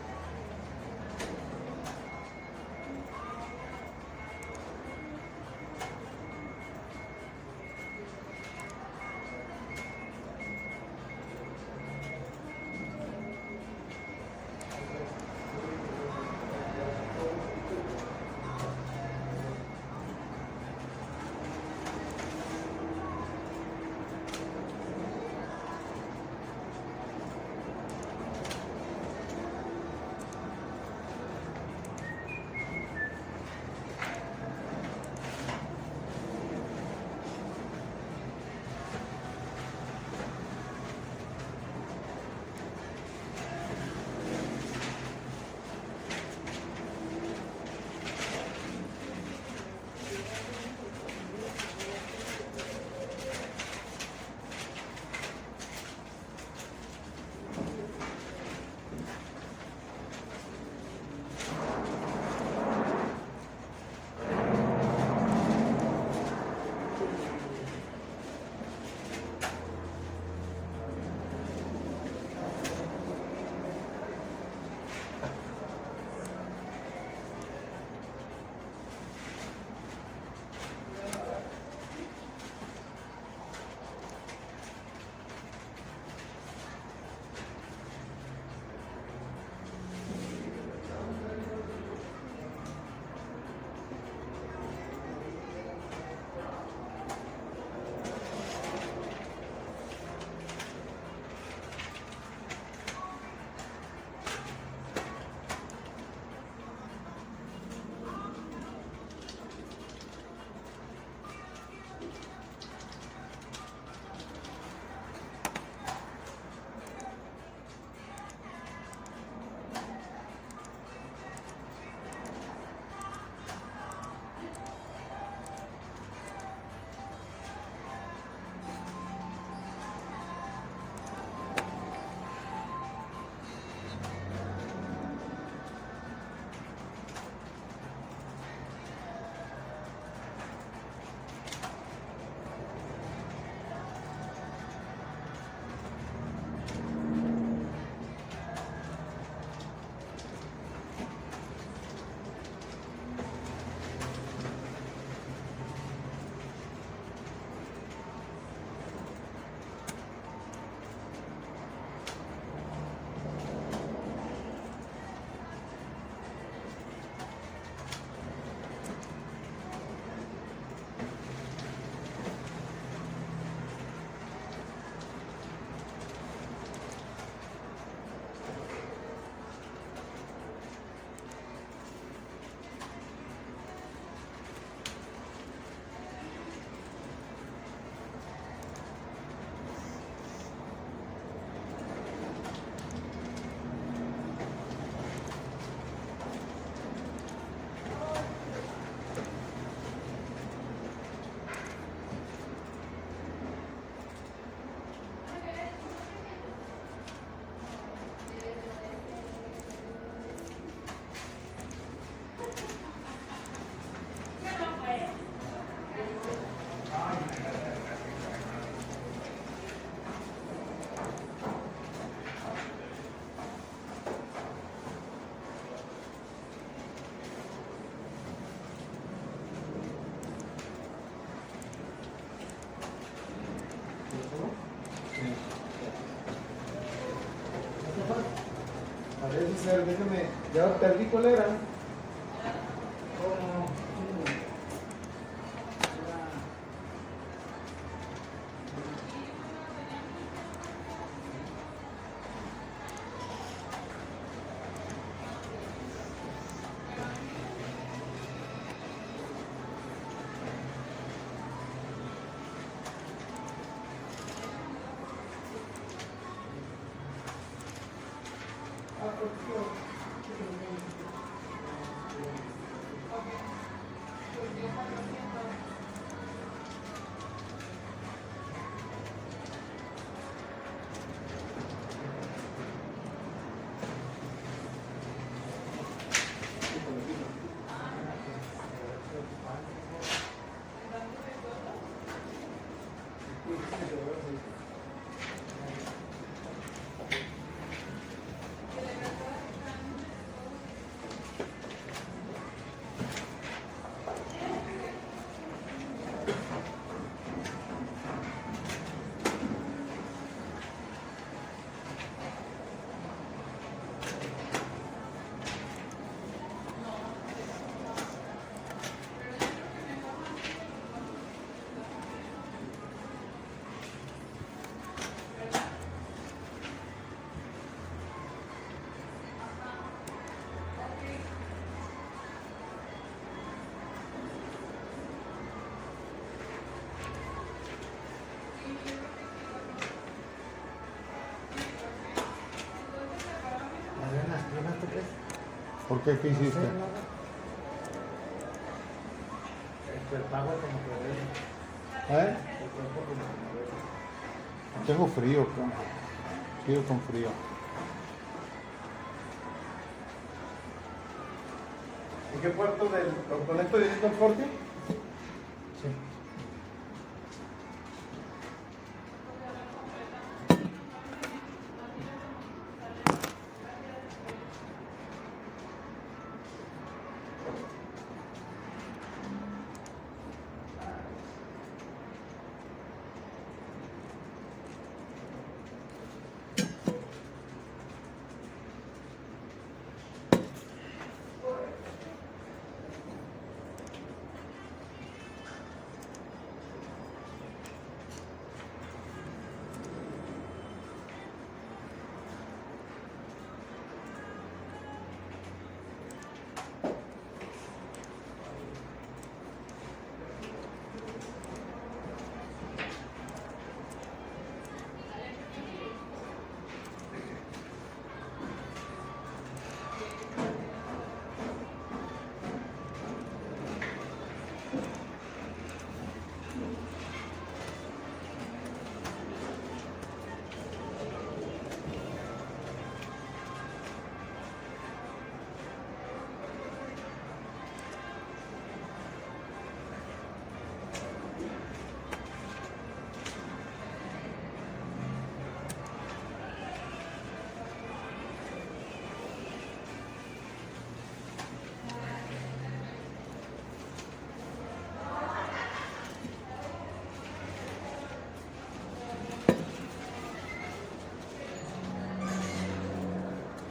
ver, déjame, ya perdí cuál era. ¿Por qué? ¿Qué hiciste? El pago como que ¿Eh? Tengo frío, sigo con frío. ¿En qué puerto lo conecto directo al corte? Sí.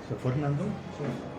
¿Se fue Hernando? Sí.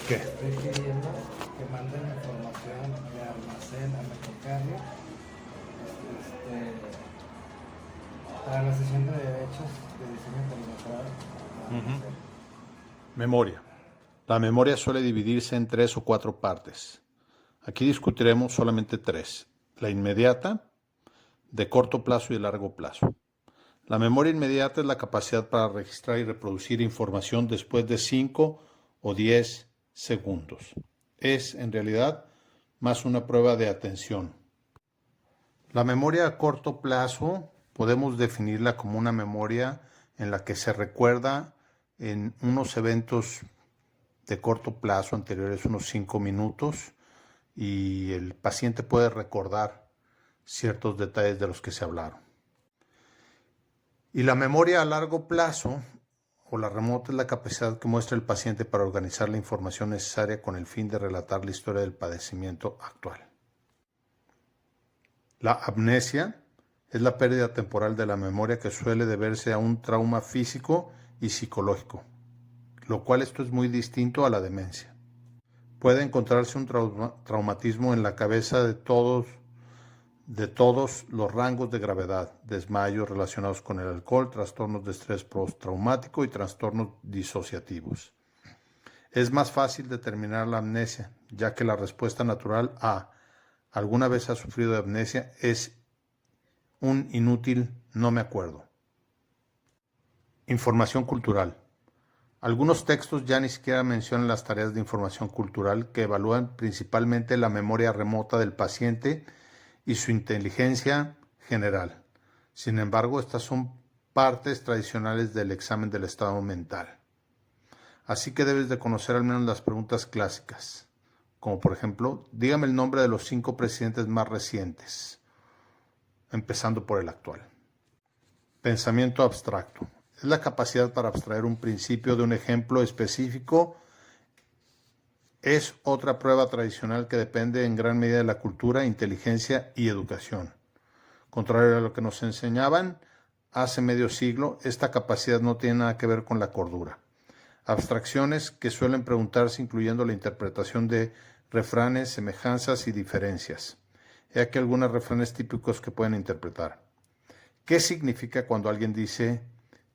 ¿Qué? Estoy pidiendo que manden información de almacén a Metrocardio para la sesión de derechos de diseño perimetral. Memoria. La memoria suele dividirse en 3 o 4 partes. Aquí discutiremos solamente 3. La inmediata, de corto plazo y de largo plazo. La memoria inmediata es la capacidad para registrar y reproducir información después de 5 o 10 segundos. Es, en realidad, más una prueba de atención. La memoria a corto plazo podemos definirla como una memoria en la que se recuerda en unos eventos de corto plazo anteriores, unos 5 minutos, y el paciente puede recordar ciertos detalles de los que se hablaron. Y la memoria a largo plazo o la remota es la capacidad que muestra el paciente para organizar la información necesaria con el fin de relatar la historia del padecimiento actual. La amnesia es la pérdida temporal de la memoria que suele deberse a un trauma físico y psicológico, lo cual esto es muy distinto a la demencia. Puede encontrarse un traumatismo en la cabeza de todos los rangos de gravedad, desmayos relacionados con el alcohol, trastornos de estrés postraumático y trastornos disociativos. Es más fácil determinar la amnesia, ya que la respuesta natural a ¿alguna vez has sufrido de amnesia? Es un inútil no me acuerdo. Información cultural. Algunos textos ya ni siquiera mencionan las tareas de información cultural que evalúan principalmente la memoria remota del paciente y su inteligencia general. Sin embargo, estas son partes tradicionales del examen del estado mental. Así que debes de conocer al menos las preguntas clásicas, como por ejemplo, dígame el nombre de los 5 presidentes más recientes, empezando por el actual. Pensamiento abstracto. Es la capacidad para abstraer un principio de un ejemplo específico. Es otra prueba tradicional que depende en gran medida de la cultura, inteligencia y educación. Contrario a lo que nos enseñaban hace medio siglo, esta capacidad no tiene nada que ver con la cordura. Abstracciones que suelen preguntarse incluyendo la interpretación de refranes, semejanzas y diferencias. He aquí algunos refranes típicos que pueden interpretar. ¿Qué significa cuando alguien dice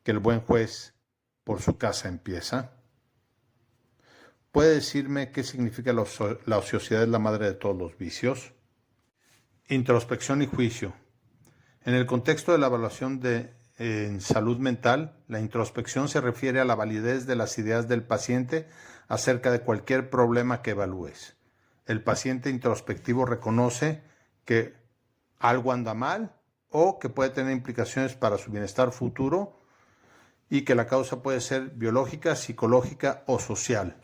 que el buen juez por su casa empieza? ¿Puede decirme qué significa la ociosidad es la madre de todos los vicios? Introspección y juicio. En el contexto de la evaluación en salud mental, la introspección se refiere a la validez de las ideas del paciente acerca de cualquier problema que evalúes. El paciente introspectivo reconoce que algo anda mal o que puede tener implicaciones para su bienestar futuro y que la causa puede ser biológica, psicológica o social,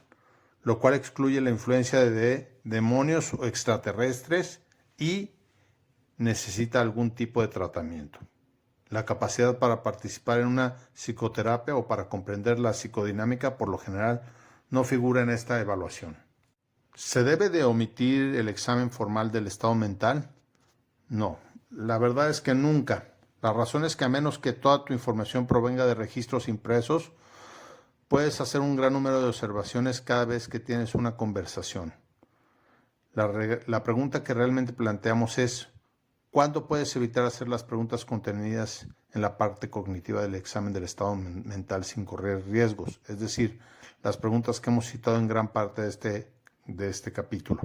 lo cual excluye la influencia de demonios o extraterrestres y necesita algún tipo de tratamiento. La capacidad para participar en una psicoterapia o para comprender la psicodinámica por lo general no figura en esta evaluación. ¿Se debe de omitir el examen formal del estado mental? No, la verdad es que nunca. La razón es que a menos que toda tu información provenga de registros impresos, puedes hacer un gran número de observaciones cada vez que tienes una conversación. La pregunta que realmente planteamos es, ¿cuándo puedes evitar hacer las preguntas contenidas en la parte cognitiva del examen del estado mental sin correr riesgos? Es decir, las preguntas que hemos citado en gran parte de este capítulo.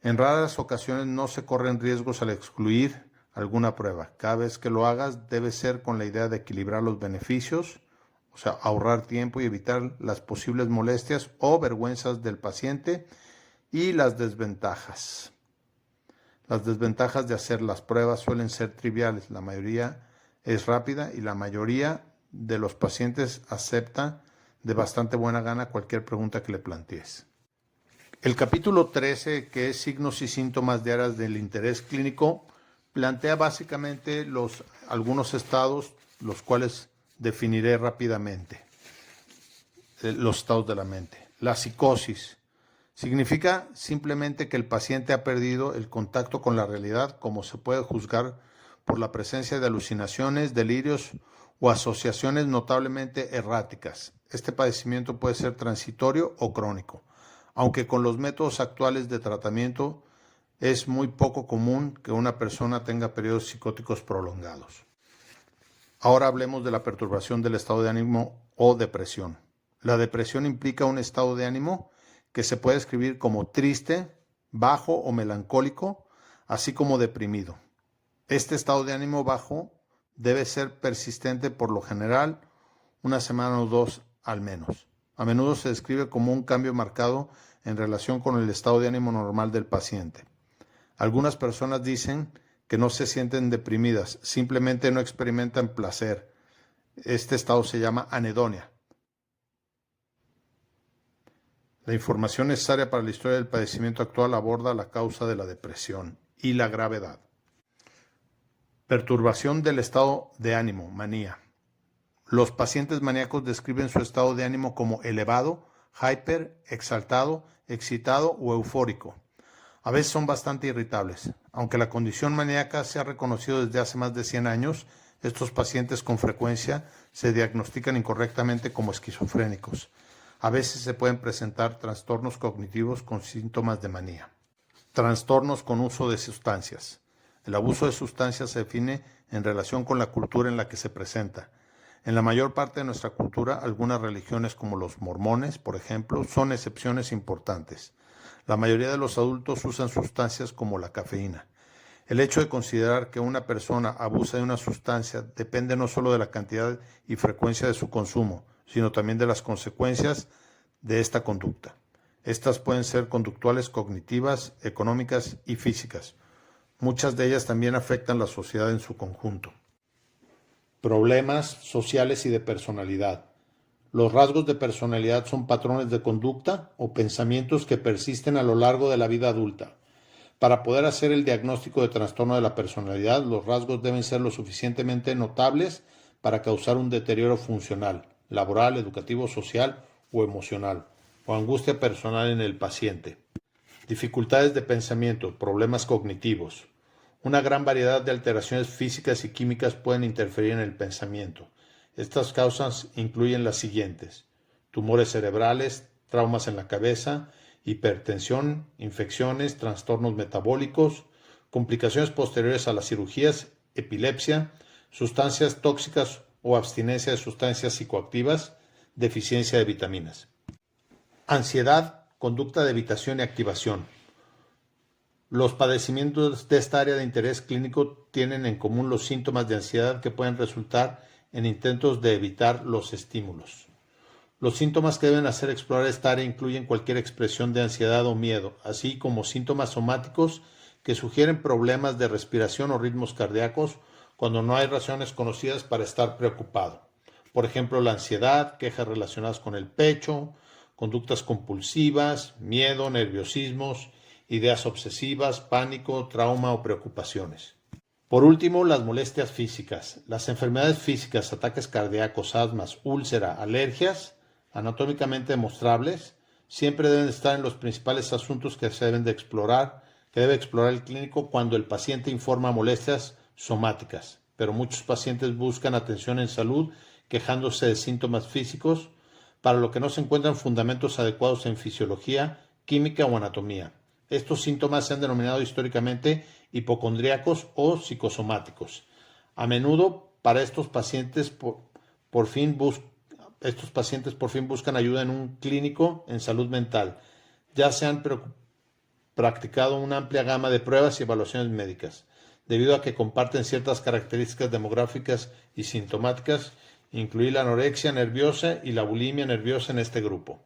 En raras ocasiones no se corren riesgos al excluir alguna prueba. Cada vez que lo hagas debe ser con la idea de equilibrar los beneficios, o sea, ahorrar tiempo y evitar las posibles molestias o vergüenzas del paciente y las desventajas. Las desventajas de hacer las pruebas suelen ser triviales. La mayoría es rápida y la mayoría de los pacientes acepta de bastante buena gana cualquier pregunta que le plantees. El capítulo 13, que es signos y síntomas de áreas del interés clínico, plantea básicamente algunos estados, los cuales definiré rápidamente. Los estados de la mente. La psicosis significa simplemente que el paciente ha perdido el contacto con la realidad, como se puede juzgar por la presencia de alucinaciones, delirios o asociaciones notablemente erráticas. Este padecimiento puede ser transitorio o crónico. aunque con los métodos actuales de tratamiento es muy poco común que una persona tenga periodos psicóticos prolongados. Ahora hablemos de la perturbación del estado de ánimo o depresión. La depresión implica un estado de ánimo que se puede describir como triste, bajo o melancólico, así como deprimido. Este estado de ánimo bajo debe ser persistente por lo general una semana o dos al menos. A menudo se describe como un cambio marcado en relación con el estado de ánimo normal del paciente. Algunas personas dicen que no se sienten deprimidas, simplemente no experimentan placer. Este estado se llama anedonia. La información necesaria para la historia del padecimiento actual aborda la causa de la depresión y la gravedad. Perturbación del estado de ánimo, manía. Los pacientes maníacos describen su estado de ánimo como elevado, hyper, exaltado, excitado o eufórico. A veces son bastante irritables. Aunque la condición maníaca se ha reconocido desde hace más de 100 años, estos pacientes con frecuencia se diagnostican incorrectamente como esquizofrénicos. A veces se pueden presentar trastornos cognitivos con síntomas de manía. Trastornos con uso de sustancias. El abuso de sustancias se define en relación con la cultura en la que se presenta. En la mayor parte de nuestra cultura, algunas religiones como los mormones, por ejemplo, son excepciones importantes. La mayoría de los adultos usan sustancias como la cafeína. El hecho de considerar que una persona abusa de una sustancia depende no solo de la cantidad y frecuencia de su consumo, sino también de las consecuencias de esta conducta. Estas pueden ser conductuales, cognitivas, económicas y físicas. Muchas de ellas también afectan la sociedad en su conjunto. Problemas sociales y de personalidad. Los rasgos de personalidad son patrones de conducta o pensamientos que persisten a lo largo de la vida adulta. Para poder hacer el diagnóstico de trastorno de la personalidad, los rasgos deben ser lo suficientemente notables para causar un deterioro funcional, laboral, educativo, social o emocional, o angustia personal en el paciente. Dificultades de pensamiento, problemas cognitivos. Una gran variedad de alteraciones físicas y químicas pueden interferir en el pensamiento. Estas causas incluyen las siguientes: tumores cerebrales, traumas en la cabeza, hipertensión, infecciones, trastornos metabólicos, complicaciones posteriores a las cirugías, epilepsia, sustancias tóxicas o abstinencia de sustancias psicoactivas, deficiencia de vitaminas. Ansiedad, conducta de evitación y activación. Los padecimientos de esta área de interés clínico tienen en común los síntomas de ansiedad que pueden resultar en intentos de evitar los estímulos. Los síntomas que deben hacer explorar esta área incluyen cualquier expresión de ansiedad o miedo, así como síntomas somáticos que sugieren problemas de respiración o ritmos cardíacos cuando no hay razones conocidas para estar preocupado. Por ejemplo, la ansiedad, quejas relacionadas con el pecho, conductas compulsivas, miedo, nerviosismos, ideas obsesivas, pánico, trauma o preocupaciones. Por último, las molestias físicas. Las enfermedades físicas, ataques cardíacos, asmas, úlcera, alergias, anatómicamente demostrables, siempre deben estar en los principales asuntos que se deben de explorar, que debe explorar el clínico cuando el paciente informa molestias somáticas. Pero muchos pacientes buscan atención en salud quejándose de síntomas físicos, para lo que no se encuentran fundamentos adecuados en fisiología, química o anatomía. Estos síntomas se han denominado históricamente hipocondríacos o psicosomáticos. A menudo, para estos pacientes por fin buscan ayuda en un clínico en salud mental. Ya se han practicado una amplia gama de pruebas y evaluaciones médicas, debido a que comparten ciertas características demográficas y sintomáticas, incluir la anorexia nerviosa y la bulimia nerviosa en este grupo.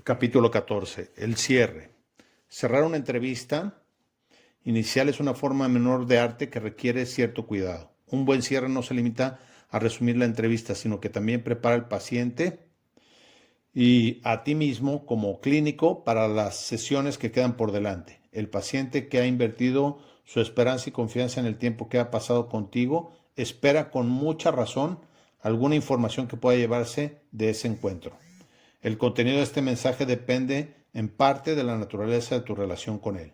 Capítulo 14. El cierre. Cerrar una entrevista inicial es una forma menor de arte que requiere cierto cuidado. Un buen cierre no se limita a resumir la entrevista, sino que también prepara al paciente y a ti mismo como clínico para las sesiones que quedan por delante. El paciente que ha invertido su esperanza y confianza en el tiempo que ha pasado contigo espera con mucha razón alguna información que pueda llevarse de ese encuentro. El contenido de este mensaje depende en parte de la naturaleza de tu relación con él.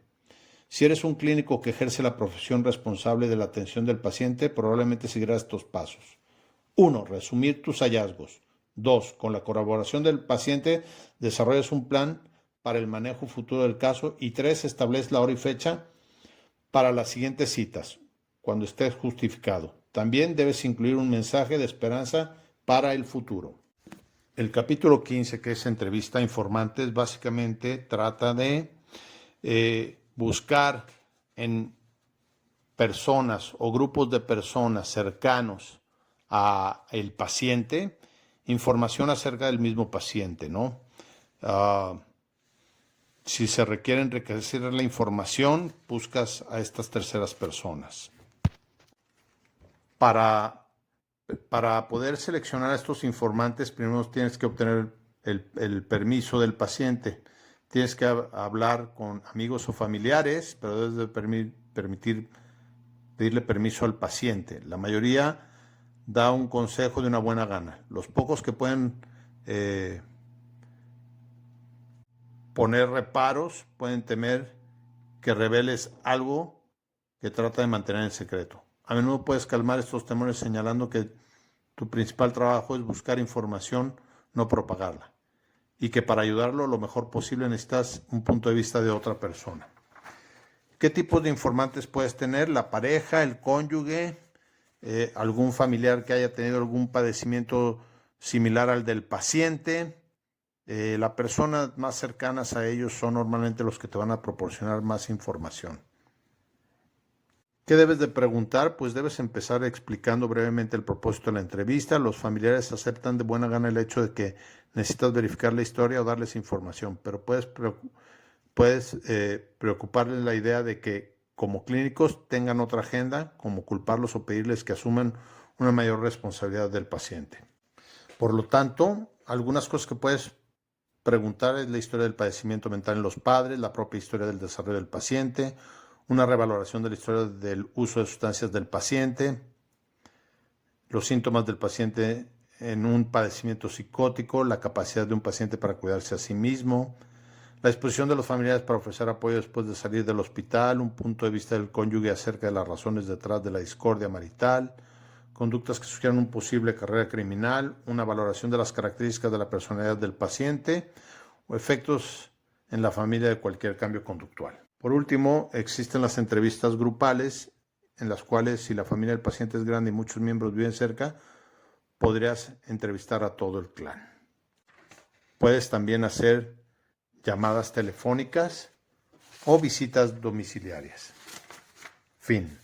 Si eres un clínico que ejerce la profesión responsable de la atención del paciente, probablemente seguirás estos pasos. 1. Resumir tus hallazgos. 2. Con la colaboración del paciente, desarrollas un plan para el manejo futuro del caso. Y 3, establece la hora y fecha para las siguientes citas, cuando estés justificado. También debes incluir un mensaje de esperanza para el futuro. El capítulo 15, que es entrevista a informantes, básicamente trata de buscar en personas o grupos de personas cercanos a el paciente información acerca del mismo paciente, ¿no? Si se requiere enriquecer la información, buscas a estas terceras personas. Para poder seleccionar a estos informantes, primero tienes que obtener el permiso del paciente. Tienes que hablar con amigos o familiares, pero debes de pedirle permiso al paciente. La mayoría da un consejo de una buena gana. Los pocos que pueden poner reparos pueden temer que reveles algo que trata de mantener en secreto. A menudo puedes calmar estos temores señalando que tu principal trabajo es buscar información, no propagarla, y que para ayudarlo lo mejor posible necesitas un punto de vista de otra persona. ¿Qué tipos de informantes puedes tener? La pareja, el cónyuge, algún familiar que haya tenido algún padecimiento similar al del paciente. Las personas más cercanas a ellos son normalmente los que te van a proporcionar más información. ¿Qué debes de preguntar? Pues debes empezar explicando brevemente el propósito de la entrevista. Los familiares aceptan de buena gana el hecho de que necesitas verificar la historia o darles información, pero puedes preocuparles la idea de que como clínicos tengan otra agenda, como culparlos o pedirles que asuman una mayor responsabilidad del paciente. Por lo tanto, algunas cosas que puedes preguntar es la historia del padecimiento mental en los padres, la propia historia del desarrollo del paciente, una revaloración de la historia del uso de sustancias del paciente, los síntomas del paciente en un padecimiento psicótico, la capacidad de un paciente para cuidarse a sí mismo, la disposición de los familiares para ofrecer apoyo después de salir del hospital, un punto de vista del cónyuge acerca de las razones detrás de la discordia marital, conductas que sugieran una posible carrera criminal, una valoración de las características de la personalidad del paciente o efectos en la familia de cualquier cambio conductual. Por último, existen las entrevistas grupales, en las cuales, si la familia del paciente es grande y muchos miembros viven cerca, podrías entrevistar a todo el clan. Puedes también hacer llamadas telefónicas o visitas domiciliarias. Fin.